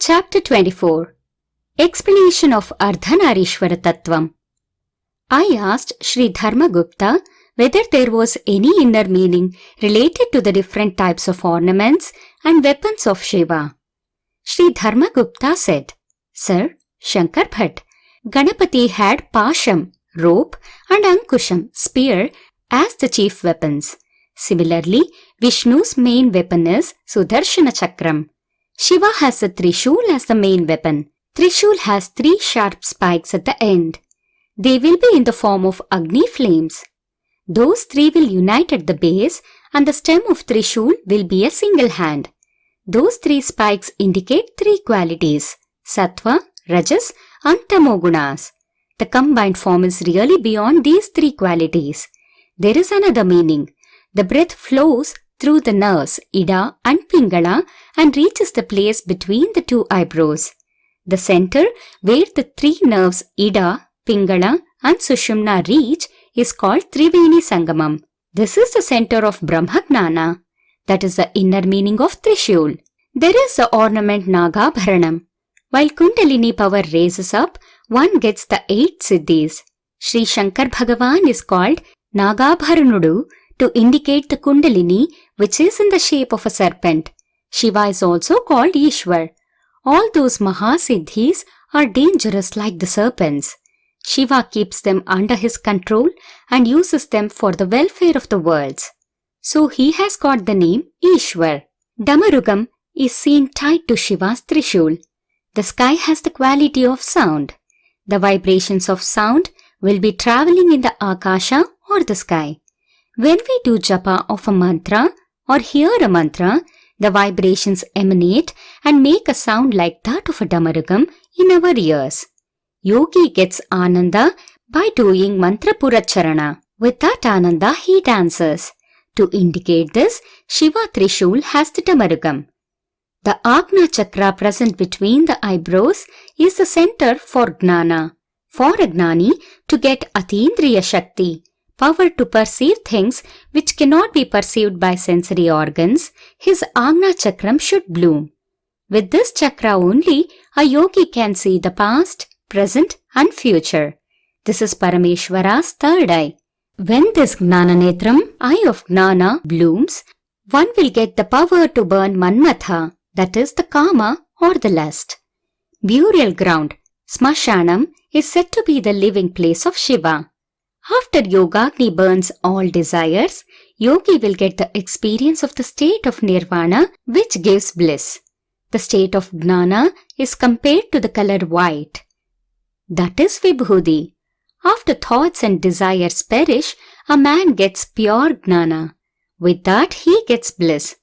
Chapter 24. Explanation of Ardhanareeswara Tatwam. I asked Sri Dharma Gupta whether there was any inner meaning related to the different types of ornaments and weapons of Shiva. Sri Dharma Gupta said, Sir, Shankar Bhatt, Ganapathi had paasam, rope, and ankusam, spear, as the chief weapons. Similarly, Vishnu's main weapon is Sudharshan Chakram. Shiva has the Trishul as the main weapon. Trishul has 3 sharp spikes at the end. They will be in the form of Agni flames. Those 3 will unite at the base and the stem of Trishul will be a single hand. Those 3 spikes indicate 3 qualities, Sattva, Rajas and Tamogunas. The combined form is really beyond these 3 qualities. There is another meaning. The breath flows through the nerves Ida and Pingala and reaches the place between the 2 eyebrows. The center where the 3 nerves Ida, Pingala and Sushumna reach is called Triveni Sangamam. This is the center of Brahma Jnana. That is the inner meaning of Trishul. There is the ornament Nagabharanam. While Kundalini power raises up, one gets the 8 siddhis. Sri Shankar Bhagavan is called Nagabharanudu to indicate the Kundalini, which is in the shape of a serpent. Shiva is also called Ishwar. All those mahasiddhis are dangerous like the serpents. Shiva keeps them under his control and uses them for the welfare of the worlds. So he has got the name Ishwar. Damarugam is seen tied to Shiva's Trishul. The sky has the quality of sound. The vibrations of sound will be traveling in the Akasha or the sky. When we do japa of a mantra or hear a mantra, the vibrations emanate and make a sound like that of a damarugam in our ears. Yogi gets ananda by doing mantra puracharana. With that ananda he dances. To indicate this, Shiva Trishul has the damarugam. The Agna Chakra present between the eyebrows is the center for Jnana. For a Gnani to get Atindriya Shakti, power to perceive things which cannot be perceived by sensory organs, his Agna Chakram should bloom. With this chakra only, a yogi can see the past, present and future. This is Parameshwara's third eye. When this Gnananetram, eye of Gnana, blooms, one will get the power to burn Manmatha, that is the Kama or the lust. Burial ground, Smashanam, is said to be the living place of Shiva. After Yogagni burns all desires, yogi will get the experience of the state of Nirvana, which gives bliss. The state of Jnana is compared to the color white. That is Vibhudi. After thoughts and desires perish, a man gets pure Jnana. With that he gets bliss.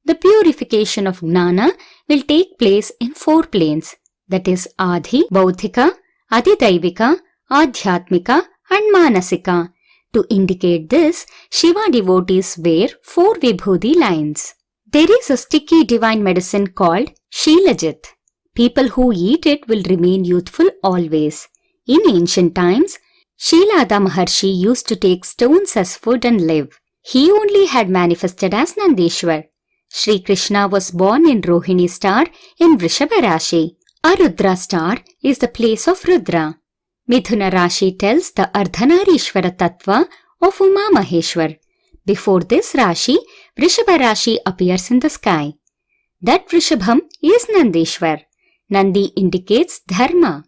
The purification of Jnana will take place in 4 planes, that is Adhi, Bauddhika, Adidaivika, Adhyatmika and Manasika. To indicate this, Shiva devotees wear 4 Vibhudi lines. There is a sticky divine medicine called Shilajit. People who eat it will remain youthful always. In ancient times, Shilada Maharshi used to take stones as food and live. He only had manifested as Nandishwar. Sri Krishna was born in Rohini star in Vrishabha Rashi. Arudra star is the place of Rudra. Mithuna Rashi tells the Ardhanareeswara Tattva of Uma Maheshwar. Before this Rashi, Vrishabha Rashi appears in the sky. That Vrishabham is Nandishwar. Nandi indicates Dharma.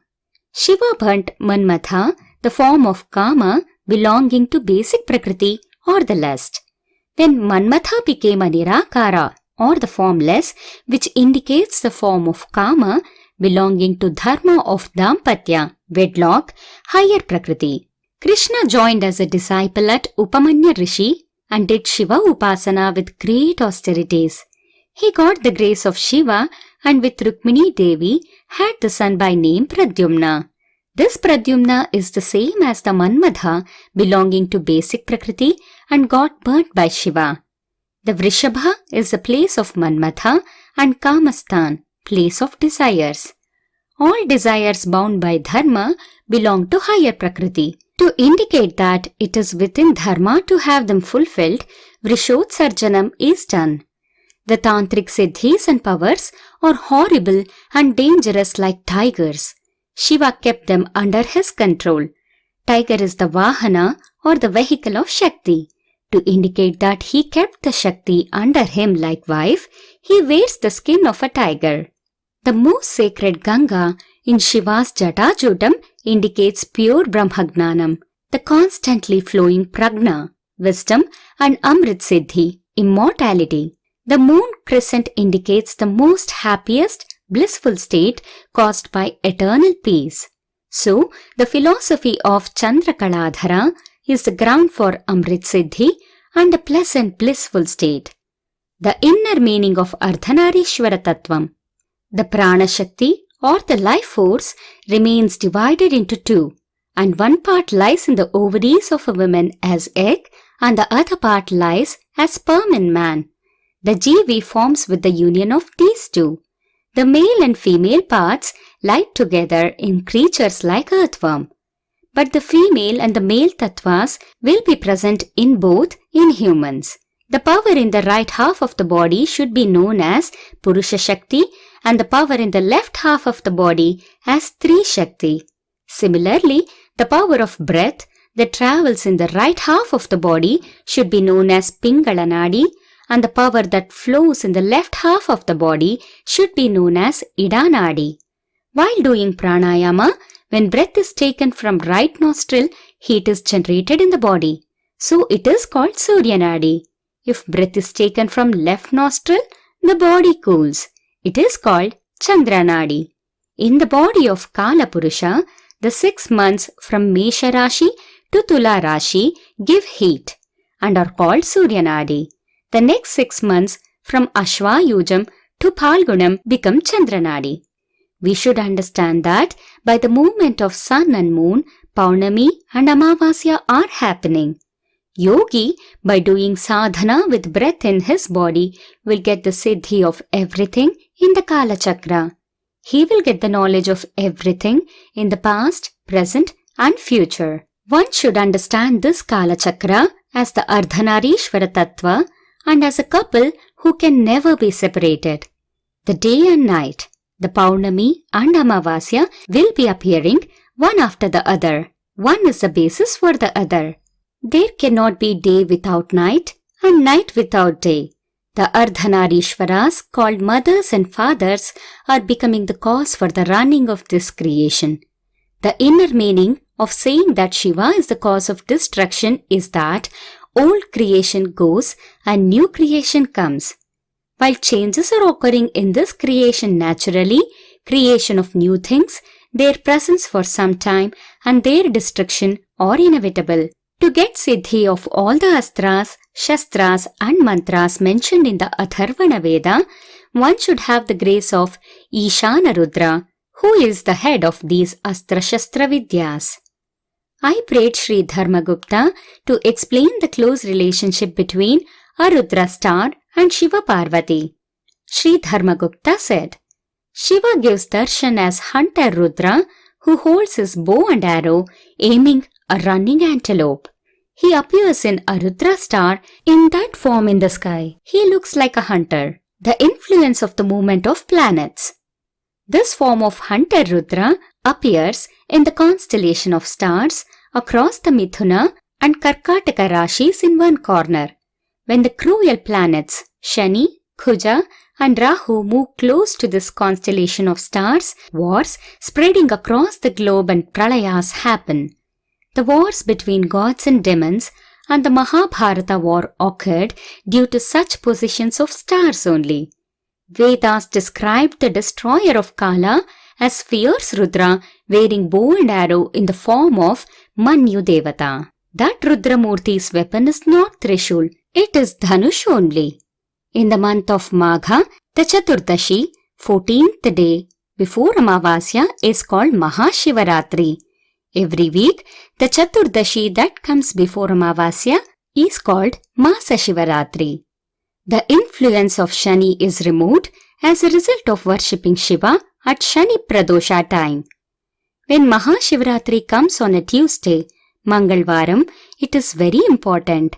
Shiva burnt Manmatha, the form of Kama belonging to basic Prakriti or the lust. When Manmatha became a Nirakara or the formless, which indicates the form of Kama belonging to Dharma of Dampatya, wedlock, higher Prakriti. Krishna joined as a disciple at Upamanya Rishi and did Shiva Upasana with great austerities. He got the grace of Shiva and with Rukmini Devi had the son by name Pradyumna. This Pradyumna is the same as the Manmadha belonging to basic Prakriti and got burnt by Shiva. The Vrishabha is the place of Manmatha and Kamastan, place of desires. All desires bound by Dharma belong to higher Prakriti. To indicate that it is within Dharma to have them fulfilled, Vrishotsarjanam is done. The tantric siddhis and powers are horrible and dangerous like tigers. Shiva kept them under his control. Tiger is the Vahana or the vehicle of Shakti. To indicate that he kept the Shakti under him like wife, he wears the skin of a tiger. The most sacred Ganga in Shiva's Jatajutam indicates pure Brahma Jnanam, the constantly flowing prajna, wisdom, and Amrit Siddhi, immortality. The moon crescent indicates the most happiest, blissful state caused by eternal peace. So, the philosophy of Chandra-Kaladhara is the ground for Amrit Siddhi and a pleasant, blissful state. The inner meaning of Ardhanareeswara Tatwam. The Prana Shakti or the life force remains divided into two, and one part lies in the ovaries of a woman as egg and the other part lies as sperm in man. The Jivi forms with the union of these two. The male and female parts lie together in creatures like earthworm. But the female and the male tattvas will be present in both in humans. The power in the right half of the body should be known as Purusha Shakti and the power in the left half of the body as Stri Shakti. Similarly, the power of breath that travels in the right half of the body should be known as Pingala Nadi, and the power that flows in the left half of the body should be known as Ida Nadi. While doing pranayama, when breath is taken from right nostril, heat is generated in the body. So it is called Surya Nadi. If breath is taken from left nostril, the body cools. It is called Chandra Nadi. In the body of Kala Purusha, the 6 months from Mesha Rashi to Tula Rashi give heat and are called Surya Nadi. The next 6 months from Ashvayujam to Phalgunam become Chandra Nadi. We should understand that by the movement of sun and moon, Paurnami and Amavasya are happening. Yogi, by doing sadhana with breath in his body, will get the siddhi of everything in the Kala Chakra. He will get the knowledge of everything in the past, present and future. One should understand this Kala Chakra as the Ardhanareeswara Tattva and as a couple who can never be separated. The day and night, the Paurnami and Amavasya will be appearing one after the other. One is the basis for the other. There cannot be day without night and night without day. The Ardhanareeswaras, called mothers and fathers, are becoming the cause for the running of this creation. The inner meaning of saying that Shiva is the cause of destruction is that old creation goes and new creation comes. While changes are occurring in this creation naturally, creation of new things, their presence for some time and their destruction are inevitable. To get siddhi of all the astras, shastras and mantras mentioned in the Atharvana Veda, one should have the grace of Ishana Rudra, who is the head of these astra-shastra vidyas. I prayed Sri Dharma Gupta to explain the close relationship between a Rudra star and Shiva Parvati. Sri Dharma Gupta said, Shiva gives darshan as hunter Rudra who holds his bow and arrow aiming a running antelope. He appears in a Rudra star in that form in the sky. He looks like a hunter, the influence of the movement of planets. This form of hunter Rudra appears in the constellation of stars across the Mithuna and Karkataka Rashis in one corner. When the cruel planets Shani, Kuja and Rahu move close to this constellation of stars, wars spreading across the globe and pralayas happen. The wars between gods and demons and the Mahabharata war occurred due to such positions of stars only. Vedas described the destroyer of Kala as fierce Rudra wearing bow and arrow in the form of Manyu Devata. That Rudra Murti's weapon is not Trishul, it is Dhanush only. In the month of Magha, the Chaturdashi, 14th day before Amavasya, is called Mahashivaratri. Every week, the Chaturdashi that comes before Amavasya is called Masa Shivaratri. The influence of Shani is removed as a result of worshipping Shiva at Shani Pradosha time. When Mahashivaratri comes on a Tuesday, Mangalvaram, it is very important.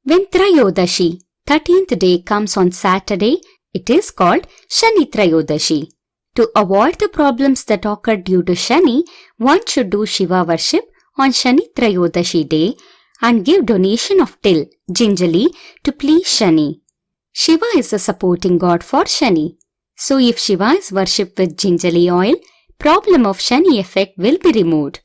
When Trayodashi, 13th day, comes on Saturday, It is called Shani Trayodashi. To avoid the problems that occur due to Shani, one should do Shiva worship on Shani Trayodashi day and give donation of till gingerly to please Shani. Shiva is the supporting god for Shani. So if Shiva is worshipped with gingerly oil, problem of Shani effect will be removed.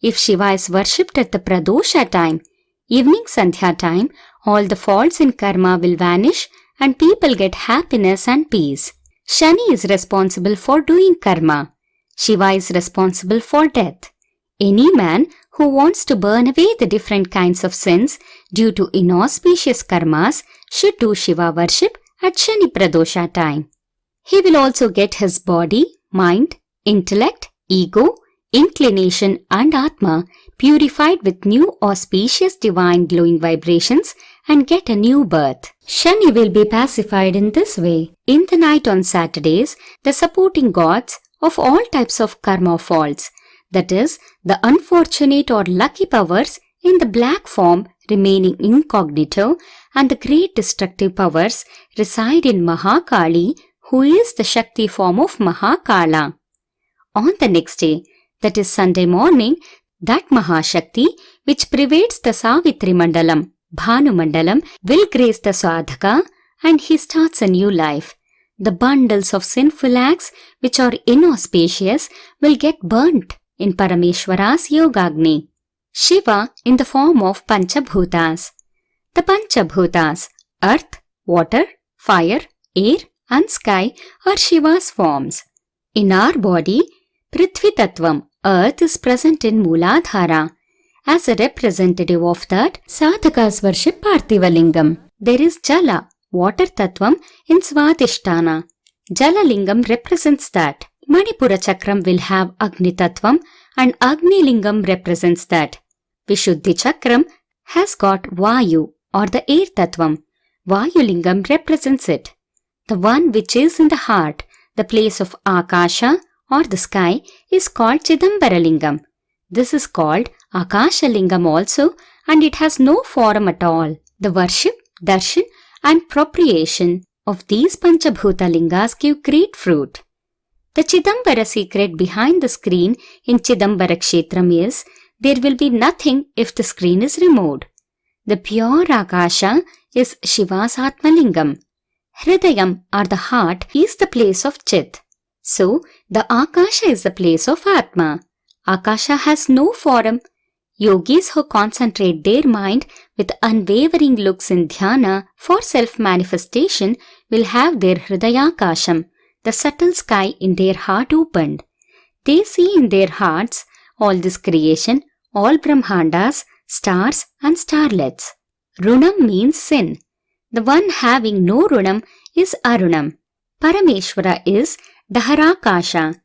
If Shiva is worshipped at the Pradosha time, evening Sandhya time, all the faults in karma will vanish and people get happiness and peace. Shani is responsible for doing karma. Shiva is responsible for death. Any man who wants to burn away the different kinds of sins due to inauspicious karmas should do Shiva worship at Shani Pradosha time. He will also get his body, mind, intellect, ego, inclination and Atma purified with new auspicious divine glowing vibrations and get a new birth. Shani will be pacified in this way. In the night on Saturdays, the supporting gods of all types of karma faults, that is, the unfortunate or lucky powers in the black form remaining incognito and the great destructive powers reside in Mahakali, who is the Shakti form of Mahakala. On the next day, that is Sunday morning, that Mahashakti, which pervades the Savitri Mandalam, Bhanu Mandalam, will grace the sadhaka and he starts a new life. The bundles of sinful acts which are inauspicious will get burnt in Parameshwara's Yogagni. Shiva in the form of Pancha Bhutas. The Pancha Bhutas, earth, water, fire, air and sky are Shiva's forms. In our body, Prithvi Tatwam, earth is present in Mooladhara. As a representative of that, sadhakas worship Parthiva Lingam. There is Jala, water Tatwam in Swadhisthana. Jala Lingam represents that. Manipura Chakram will have Agni Tatvam and Agni Lingam represents that. Vishuddhi Chakram has got Vayu or the air Tatvam. Vayu Lingam represents it. The one which is in the heart, the place of Akasha or the sky, is called Chidambara Lingam. This is called Akasha Lingam also and it has no form at all. The worship, darshan and propitiation of these Panchabhuta Lingas give great fruit. The Chidambara secret behind the screen in Chidambara Kshetram is, there will be nothing if the screen is removed. The pure Akasha is Shiva's Atmalingam. Hridayam or the heart is the place of Chit. So, the Akasha is the place of Atma. Akasha has no form. Yogis who concentrate their mind with unwavering looks in dhyana for self-manifestation will have their Hridayakasham, the subtle sky in their heart opened. They see in their hearts all this creation, all Brahmandas, stars and starlets. Runam means sin. The one having no runam is Arunam. Parameshwara is Daharakasha.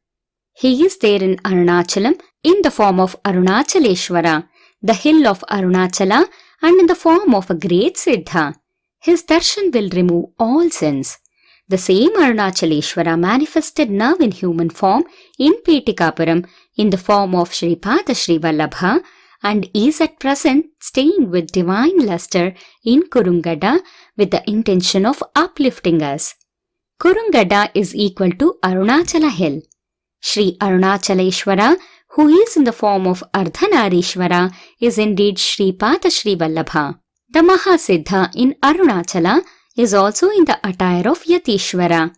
He is there in Arunachalam in the form of Arunachaleshwara, the hill of Arunachala, and in the form of a great Siddha. His darshan will remove all sins. The same Arunachaleshwara manifested now in human form in Petikapuram in the form of Sripada Srivallabha and is at present staying with divine luster in Kurungada with the intention of uplifting us. Kurungada is equal to Arunachala hill. Sri Arunachaleshwara, who is in the form of Ardhanareeswara, is indeed Sripada Srivallabha. The Mahasiddha in Arunachala is also in the attire of Yatishwara.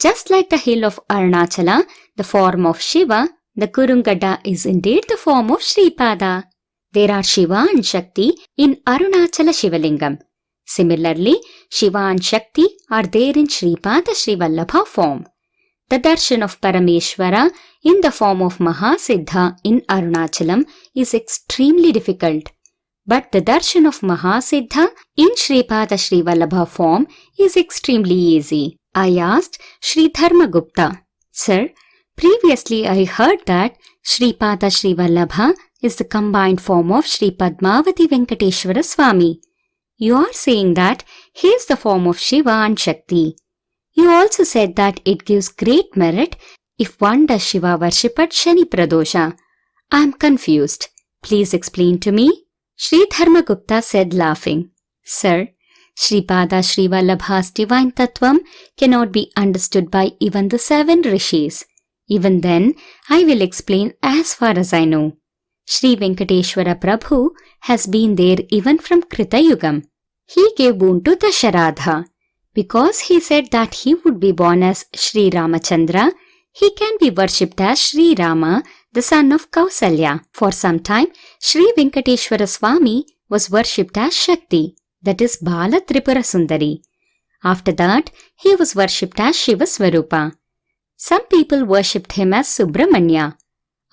Just like the hill of Arunachala, the form of Shiva, the Kurungada is indeed the form of Sripada. There are Shiva and Shakti in Arunachala Shivalingam. Similarly, Shiva and Shakti are there in Sripada Srivallabha form. The darshan of Parameshwara in the form of Mahasiddha in Arunachalam is extremely difficult. But the darshan of Mahasiddha in Sripada Srivallabha form is extremely easy. I asked Sri Dharma Gupta, Sir, previously I heard that Sripada Srivallabha is the combined form of Sri Padmavati Venkateshwara Swami. You are saying that he is the form of Shiva and Shakti. You also said that it gives great merit if one does Shiva worship at Shani Pradosha. I am confused. Please explain to me. Sri Dharma Gupta said laughing, Sir, Sripada Srivallabha's divine Tatwam cannot be understood by even the 7 rishis. Even then, I will explain as far as I know. Sri Venkateshwara Prabhu has been there even from Krita Yugam. He gave boon to Dasharatha. Because he said that he would be born as Sri Ramachandra, he can be worshipped as Sri Rama, the son of Kausalya. For some time, Sri Venkateshwara Swami was worshipped as Shakti, that is Bala Tripura Sundari. After that, he was worshipped as Shiva Swarupa. Some people worshipped him as Subramanya.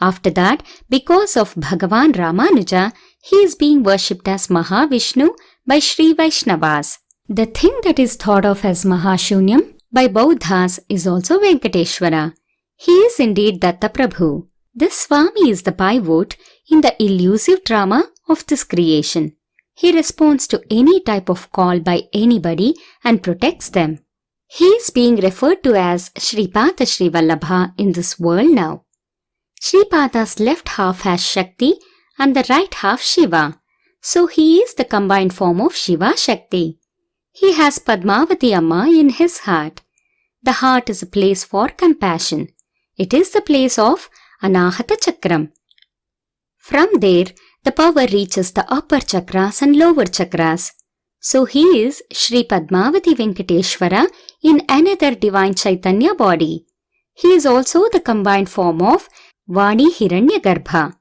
After that, because of Bhagavan Ramanuja, he is being worshipped as Mahavishnu by Sri Vaishnavas. The thing that is thought of as Mahashunyam by Bauddhas is also Venkateshwara. He is indeed Datta Prabhu. This Swami is the pivot in the elusive drama of this creation. He responds to any type of call by anybody and protects them. He is being referred to as Sripada Srivallabha in this world now. Sripada's left half has Shakti and the right half Shiva. So he is the combined form of Shiva Shakti. He has Padmavati Amma in his heart. The heart is a place for compassion. It is the place of Anahata Chakram. From there, the power reaches the upper chakras and lower chakras. So he is Sri Padmavati Venkateshwara in another divine Chaitanya body. He is also the combined form of Vani Hiranyagarbha.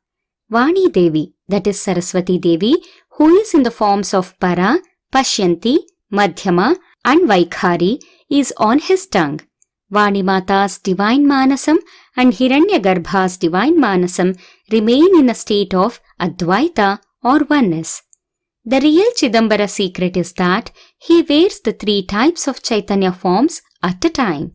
Vani Devi, that is Saraswati Devi, who is in the forms of Para, Pashyanti, Madhyama and Vaikhari, is on his tongue. Vani Mata's divine Manasam and Hiranyagarbha's divine Manasam remain in a state of Advaita or oneness. The real Chidambara secret is that he wears the 3 types of Chaitanya forms at a time.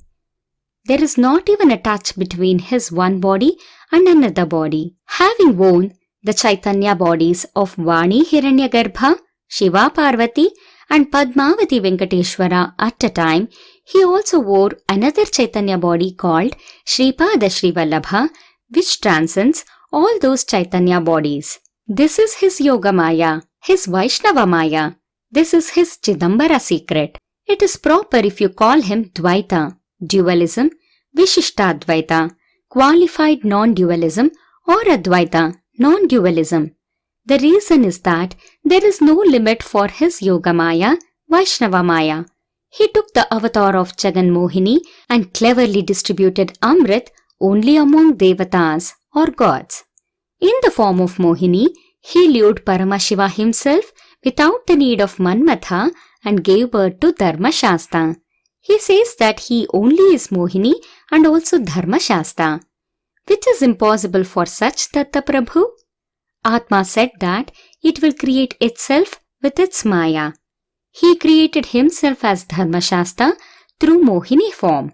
There is not even a touch between his one body and another body. Having worn the Chaitanya bodies of Vani Hiranyagarbha, Shiva Parvati and Padmavati Venkateshwara at a time, he also wore another Chaitanya body called Sripada Srivallabha, which transcends all those Chaitanya bodies. This is his Yoga Maya, his Vaishnava Maya. This is his Chidambara secret. It is proper if you call him Dvaita, dualism, Vishishtadvaita, qualified non-dualism, or Advaita, non-dualism. The reason is that there is no limit for his Yoga Maya, Vaishnava Maya. He took the avatar of Jagan Mohini and cleverly distributed Amrit only among Devatas or gods. In the form of Mohini, he lured Paramashiva himself without the need of Manmatha and gave birth to Dharma Shasta. He says that he only is Mohini and also Dharma Shasta, which is impossible for such Datta Prabhu. Atma said that it will create itself with its Maya. He created himself as Dharma Shasta through Mohini form.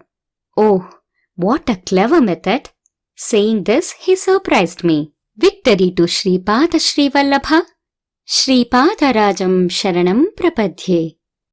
Oh, what a clever method! Saying this, he surprised me. Victory to Sripada Srivallabha. Sripadarajam saranam prapadhye.